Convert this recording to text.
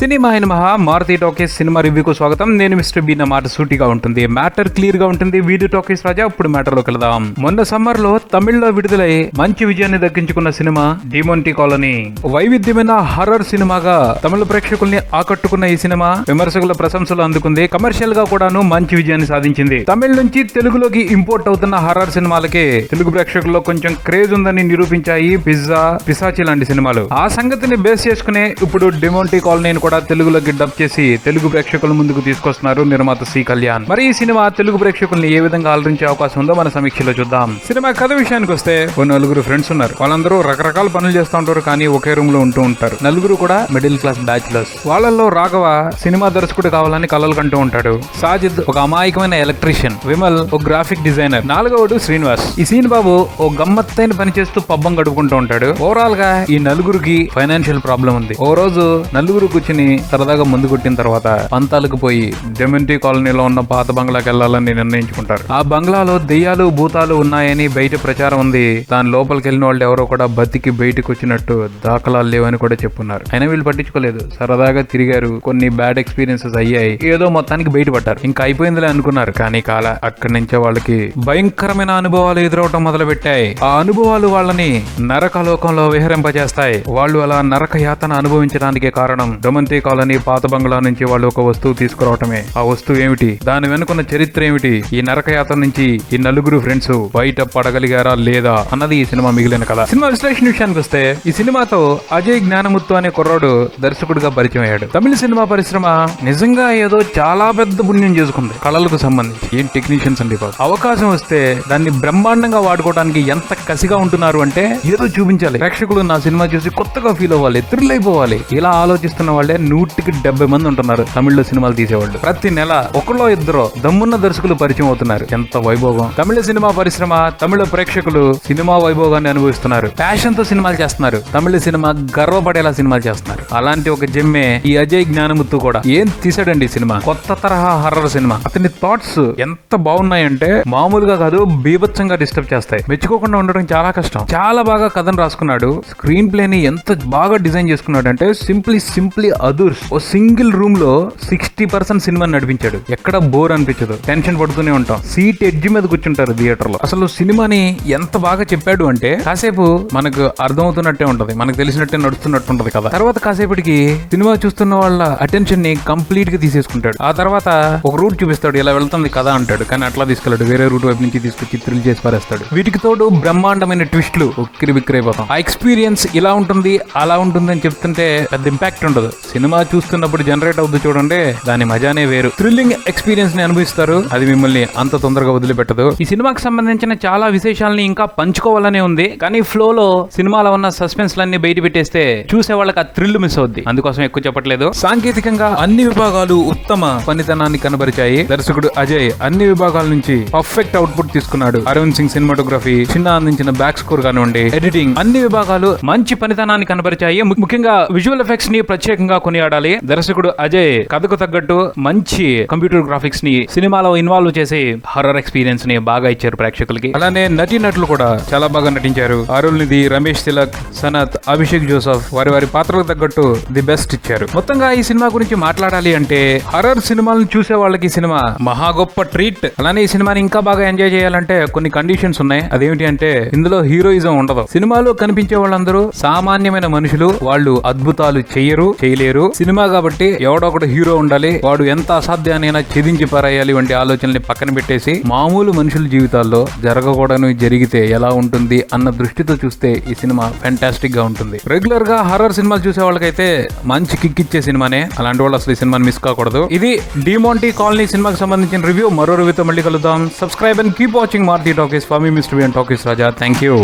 Cinema అయిన మహా Maruti talkies cinema రివ్యూకు స్వాగతం. నేను మిస్టర్ బి. నా మాట సూటిగా ఉంటుంది, మ్యాటర్ క్లియర్ గా ఉంటుంది. వీడియో టాకీస్ రాజా. ఇప్పుడు మ్యాటర్ లోకి వెళ్దాం. మొన్న సమ్మర్ లో తమిళ్లో విడుదలై మంచి విజయాన్ని దక్కించుకున్న సినిమా డిమోంటీ కాలనీ. వైవిధ్యమైన హర్రర్ సినిమాగా తమిళ ప్రేక్షకుల్ని ఆకట్టుకున్న ఈ సినిమా విమర్శకుల ప్రశంసలు అందుకుంది. కమర్షియల్ గా కూడాను మంచి విజయాన్ని సాధించింది. తమిళ నుంచి తెలుగులోకి ఇంపోర్ట్ అవుతున్న హర్రర్ సినిమాలకి తెలుగు ప్రేక్షకుల్లో కొంచెం క్రేజ్ ఉందని నిరూపించాయి పిజ్జా, పిశాచి లాంటి సినిమాలు. ఆ సంగతిని బేస్ చేసుకునే ఇప్పుడు డిమోంటీ కాలనీని కూడా తెలుగులోకి డబ్ చేసి తెలుగు ప్రేక్షకుల ముందుకు తీసుకొస్తున్నారు నిర్మాత సి కళ్యాణ్. మరి ఈ సినిమా తెలుగు ప్రేక్షకుల్ని ఏ విధంగా అలరించే అవకాశం ఉందో మన సమీక్షలో చూద్దాం. సినిమా కథ విషయానికి వస్తే ఓ నలుగురు ఫ్రెండ్స్ ఉన్నారు. వాళ్ళందరూ రకరకాల పనులు చేస్తూ ఉంటారు, కానీ ఒకే రూమ్ లో ఉంటూ ఉంటారు. నలుగురు కూడా మిడిల్ క్లాస్ బ్యాచులర్స్. వాళ్ళల్లో రాఘవ సినిమా దర్శకుడు కావాలని కలలు కంటూ ఉంటాడు. సాజిద్ ఒక అమాయకమైన ఎలక్ట్రీషియన్. విమల్ ఒక గ్రాఫిక్ డిజైనర్. నాలుగవడు శ్రీనివాస్. ఈ సీన్ బాబు ఓ గమ్మత్తైన పని చేస్తూ పబ్బం గడుపుకుంటూ ఉంటాడు. ఓవరాల్ గా ఈ నలుగురికి ఫైనాన్షియల్ ప్రాబ్లం ఉంది. ఓ రోజు నలుగురు కూర్చుని సరదాగా ముందు కొట్టిన తర్వాత పంతాలకు పోయి డిమోంటీ కాలనీలో ఉన్న పాత బంగ్లాకి వెళ్లాలని నిర్ణయించుకుంటారు. ఆ బంగ్లాలో దెయ్యాలు భూతాలు ఉన్నాయని బయట ప్రచారం ఉంది. దాని లోపలికి వెళ్ళిన వాళ్ళు ఎవరో కూడా బతికి బయటకు వచ్చినట్టు దాఖలాలు లేవని కూడా చెప్పున్నారు. అయినా వీళ్ళు పట్టించుకోలేదు. సరదాగా తిరిగారు. కొన్ని బ్యాడ్ ఎక్స్పీరియన్సెస్ అయ్యాయి. ఏదో మొత్తానికి బయటపడ్డారు. ఇంకా అయిపోయిందిలే అనుకున్నారు. కానీ కాల అక్కడి నుంచే వాళ్ళకి భయంకరమైన అనుభవాలు ఎదురవటం మొదలు పెట్టాయి. ఆ అనుభవాలు వాళ్ళని నరకలోకంలో విహరింపజేస్తాయి. వాళ్ళు అలా నరక యాతన అనుభవించడానికే కారణం డిమోంటీ కాలనీ పాత బంగ్లా నుంచి వాళ్ళు ఒక వస్తువు తీసుకురావటమే. ఆ వస్తువు ఏమిటి, దాని వెనుకున్న చరిత్ర ఏమిటి, ఈ నరకయాత్ర నుంచి ఈ నలుగురు ఫ్రెండ్స్ బయట పడగలిగారా లేదా అన్నది ఈ సినిమా మిగిలిన కథ. సినిమా విశ్లేషణ విషయానికి వస్తే ఈ సినిమాతో అజయ్ జ్ఞానముత్తు అనే కుర్రాడు దర్శకుడిగా పరిచయం అయ్యాడు. తమిళ సినిమా పరిశ్రమ నిజంగా ఏదో చాలా పెద్ద పుణ్యం చేసుకుంది కళలకు సంబంధించి. ఏం టెక్నీషియన్స్ అండి బాబు. అవకాశం వస్తే దాన్ని బ్రహ్మాండంగా వాడుకోవడానికి ఎంత కసిగా ఉంటున్నారు అంటే ఏదో చూపించాలి. ప్రేక్షకులు నా సినిమా చూసి కొత్తగా ఫీల్ అవ్వాలి, థ్రిల్ అయిపోవాలి. ఇలా ఆలోచిస్తున్న వాళ్ళే 170 మంది ఉంటున్నారు తమిళ్లో సినిమాలు తీసేవాళ్ళు. ప్రతి నెల ఒకళ్ళో ఇద్దరు దమ్మున్న దర్శకులు పరిచయం అవుతున్నారు. ఎంత వైభోగం. తమిళ సినిమా పరిశ్రమ, తమిళ ప్రేక్షకులు సినిమా వైభోగాన్ని అనుభవిస్తున్నారు. ప్యాషన్ తో సినిమాలు చేస్తున్నారు. తమిళ సినిమా గర్వపడేలా సినిమాలు చేస్తున్నారు. అలాంటి ఒక జమ్మే ఈ అజయ్ జ్ఞానముత్తు కూడా. ఏం తీసాడండి సినిమా. కొత్త తరహా హర్రర్ సినిమా. అతని థాట్స్ ఎంత బాగున్నాయంటే మామూలుగా కాదు, బీభత్సంగా డిస్టర్బ్ చేస్తాయి. మెచ్చుకోకుండా ఉండడం చాలా కష్టం. చాలా బాగా కథను రాసుకున్నాడు. స్క్రీన్ ప్లే ని ఎంత బాగా డిజైన్ చేసుకున్నాడు అంటే సింప్లీ అదూర్స్. ఓ సింగిల్ రూమ్ లో 60% సినిమా నడిపించాడు. ఎక్కడ బోర్ అనిపించదు. టెన్షన్ పడుతూనే ఉంటాం. సీట్ ఎడ్జ్ మీద కూర్చుంటారు థియేటర్ లో. అసలు సినిమాని ఎంత బాగా చెప్పాడు అంటే కాసేపు మనకు అర్థమవుతున్నట్టే ఉంటది, మనకు తెలిసినట్టే నడుస్తున్నట్టు ఉంటది కదా. తర్వాత కాసేపటికి సినిమా చూస్తున్న వాళ్ళ అటెన్షన్ ని కంప్లీట్ గా తీసేసుకుంటాడు. ఆ తర్వాత ఒక రూట్ చూపిస్తాడు, ఇలా వెళ్తుంది కదా అంటాడు. కానీ అట్లా తీసుకెళ్ళాడు, వేరే రూట్ వైపు నుంచి తీసుకొచ్చి థ్రిల్ చేసి పారేస్తాడు. వీటికి తోడు బ్రహ్మాండమైన ట్విస్ట్లు. ఉక్కిరి బిక్కిరి అయిపోతాం. ఆ ఎక్స్పీరియన్స్ ఇలా ఉంటుంది అలా ఉంటుంది అని చెప్తుంటే పెద్ద ఇంపాక్ట్ ఉండదు. సినిమా చూస్తున్నప్పుడు జనరేట్ అవుతుంది చూడండి, దాని మజానే వేరు. థ్రిల్లింగ్ ఎక్స్పీరియన్స్ ని అనుభవిస్తారు. అది మిమ్మల్ని అంత తొందరగా వదిలిపెట్టదు. ఈ సినిమాకి సంబంధించిన చాలా విశేషాలని ఇంకా పంచుకోవాలనే ఉంది, కానీ ఫ్లో లో సినిమాలో ఉన్న సస్పెన్స్ లన్నీ బయట పెట్టేస్తే చూసే వాళ్ళకి ఆ థ్రిల్ మిస్ అవుద్ది. అందుకోసం ఎక్కువ చెప్పట్లేదు. సాంకేతికంగా అన్ని విభాగాలు ఉత్తమ పనితనాన్ని కనబరిచాయి. దర్శకుడు అజయ్ అన్ని విభాగాల నుంచి పర్ఫెక్ట్ అవుట్పుట్ తీసుకున్నాడు. అరవింద్ సింగ్ సినిమాటోగ్రఫీ, చిన్న అందించిన బ్యాక్ స్కోర్ కానివ్వండి, ఎడిటింగ్, అన్ని విభాగాలు మంచి పనితనాన్ని కనబరిచాయి. ముఖ్యంగా విజువల్ ఎఫెక్ట్స్ ని ప్రత్యేకంగా కొనియాడాలి. దర్శకుడు అజయ్ కథకు తగ్గట్టు మంచి కంప్యూటర్ గ్రాఫిక్స్ ని సినిమాలో ఇన్వాల్వ్ చేసి హర్రర్ ఎక్స్పీరియన్స్ ని బాగా ఇచ్చారు ప్రేక్షకులకి. అలానే నటీనటులు కూడా చాలా బాగా నటించారు. అరుళ్ నిధి, రమేష్ తిలక్, సనత్, అభిషేక్ జోసఫ్ వారి పాత్రలకు తగ్గట్టు ది బెస్ట్ ఇచ్చారు. మొత్తంగా ఈ సినిమా గురించి మాట్లాడాలి అంటే హర్రర్ సినిమాలను చూసే వాళ్ళకి సినిమా మహా గొప్ప ట్రీట్. అలానే ఈ సినిమాని ఇంకా బాగా ఎంజాయ్ చేయాలంటే కొన్ని కండిషన్స్ ఉన్నాయి. అదేమిటి అంటే ఇందులో హీరోయిజం ఉండదు. సినిమాలో కనిపించే వాళ్ళందరూ సామాన్యమైన మనుషులు. వాళ్ళు అద్భుతాలు చేయలేరు. సినిమా కాబట్టి ఎవడో ఒకడు హీరో ఉండాలి, వాడు ఎంత అసాధ్యాన్నైనా ఛేదించి పారేయాలి వంటి ఆలోచనల్ని పక్కన పెట్టేసి మామూలు మనుషుల జీవితాల్లో జరగకూడని జరిగితే ఎలా ఉంటుంది అన్న దృష్టితో చూస్తే ఈ సినిమా ఫ్యాంటాస్టిక్ గా ఉంటుంది. రెగ్యులర్ గా హర్రర్ సినిమాలు చూసే వాళ్ళకైతే మంచి కిక్ ఇచ్చే సినిమానే. అలాంటి వాళ్ళు అసలు ఈ సినిమాని మిస్ కాకూడదు. ఇది డిమోంటీ కాలనీ సినిమాకి సంబంధించిన రివ్యూ. మరో రివ్యూతో మళ్ళీ కలుద్దాం. Subscribe and keep watching Maruthi talkies. For me mister B and talkies Raja. Thank you.